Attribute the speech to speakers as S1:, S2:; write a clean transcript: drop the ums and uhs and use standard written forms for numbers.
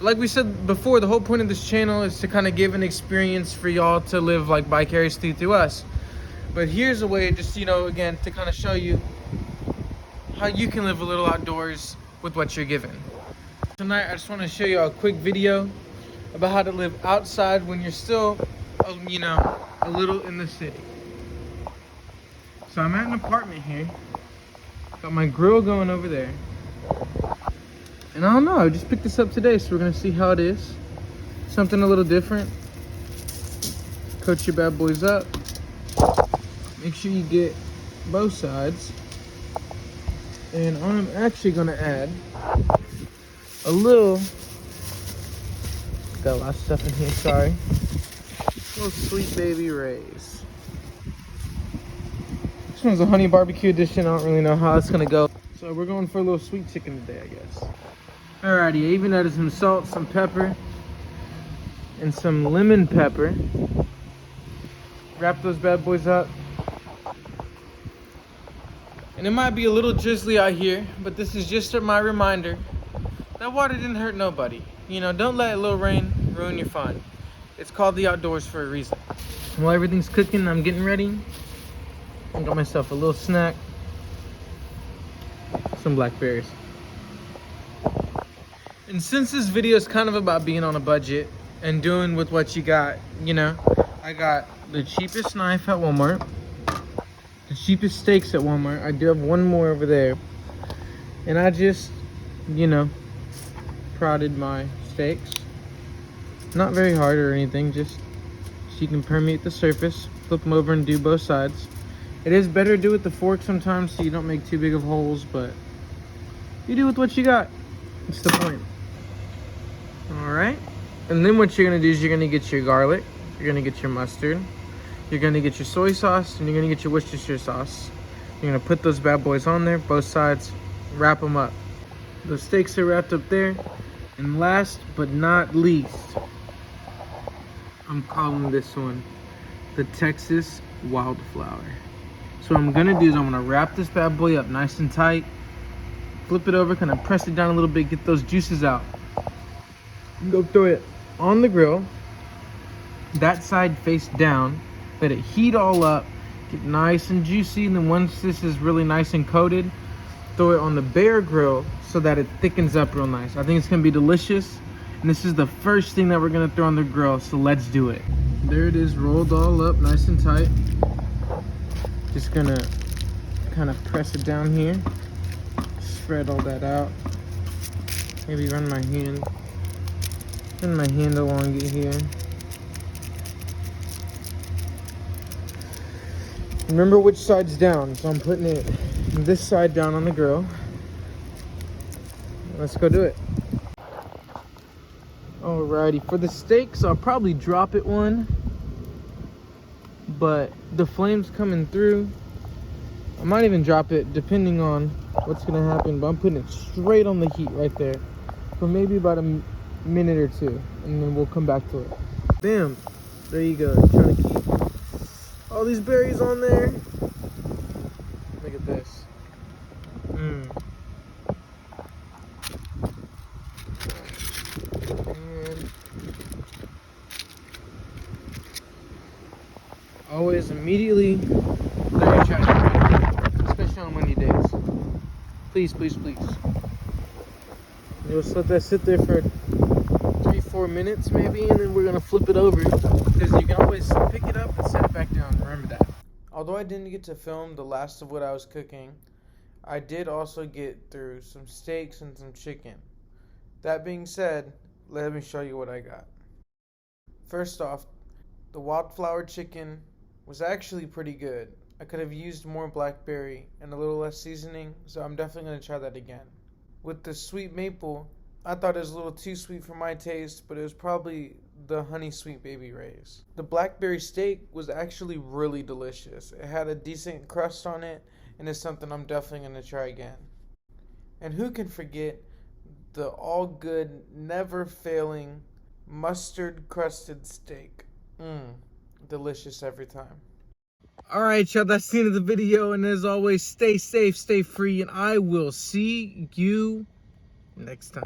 S1: Like we said before, the whole point of this channel is to kind of give an experience for y'all to live like vicariously through us. But here's a way, just, you know, again, to kind of show you how you can live a little outdoors with what you're given. Tonight, I just want to show you a quick video about how to live outside when you're still, you know, a little in the city. So I'm at an apartment here. Got my grill going over there. And I don't know, I just picked this up today, so we're gonna see how it is. Something a little different. Coat your bad boys up. Make sure you get both sides. And I'm actually gonna add a little, got a lot of stuff in here, sorry. Little Sweet Baby Ray's. This one's a honey barbecue edition. I don't really know how it's gonna go. So we're going for a little sweet chicken today, I guess. Alrighty, I even added some salt, some pepper, and some lemon pepper. Wrap those bad boys up. And it might be a little drizzly out here, but this is just my reminder that water didn't hurt nobody. You know, don't let a little rain ruin your fun. It's called the outdoors for a reason. While everything's cooking, I'm getting ready. I got myself a little snack. Some blackberries. And since this video is kind of about being on a budget and doing with what you got, you know, I got the cheapest knife at Walmart, the cheapest steaks at Walmart. I do have one more over there. And I just, you know, prodded my steaks. Not very hard or anything, just so you can permeate the surface. Flip them over and do both sides. It is better to do with the fork sometimes so you don't make too big of holes, but you do with what you got. That's the point. Alright. And then what you're going to do is you're going to get your garlic. You're going to get your mustard. You're going to get your soy sauce. And you're going to get your Worcestershire sauce. You're going to put those bad boys on there, both sides. Wrap them up. The steaks are wrapped up there. And last but not least, I'm calling this one the Texas Wildflower. So what I'm going to do is I'm going to wrap this bad boy up nice and tight. Flip it over, kind of press it down a little bit, get those juices out. Go throw it on the grill, that side face down, let it heat all up, get nice and juicy, and then once this is really nice and coated, throw it on the bare grill so that it thickens up real nice. I think it's gonna be delicious, and this is the first thing that we're gonna throw on the grill, so let's do it. There it is, rolled all up nice and tight. Just gonna kind of press it down here, spread all that out, maybe run my hand along it here. Remember which side's down, so I'm putting it this side down on the grill. Let's go do it. Alrighty, for the steaks, I'll probably drop it one, but the flame's coming through. I might even drop it depending on what's gonna happen, but I'm putting it straight on the heat right there for maybe about a minute or two, and then we'll come back to it. Bam, there you go. Trying to keep all these berries on there. Look at this. And always immediately throw your trash can, especially on windy days. Please, please, please. You'll just let that sit there for 3-4 minutes maybe, and then we're gonna flip it over, because you can always pick it up and set it back down. Remember that. Although I didn't get to film the last of what I was cooking, I did also get through some steaks and some chicken. That being said, let me show you what I got. First off, the wildflower chicken was actually pretty good. I could have used more blackberry and a little less seasoning, so I'm definitely going to try that again. With the sweet maple, I thought it was a little too sweet for my taste, but it was probably the honey Sweet Baby Ray's. The blackberry steak was actually really delicious. It had a decent crust on it, and it's something I'm definitely going to try again. And who can forget the all good, never failing mustard crusted steak. Delicious every time. Alright, y'all, that's the end of the video, and as always, stay safe, stay free, and I will see you next time.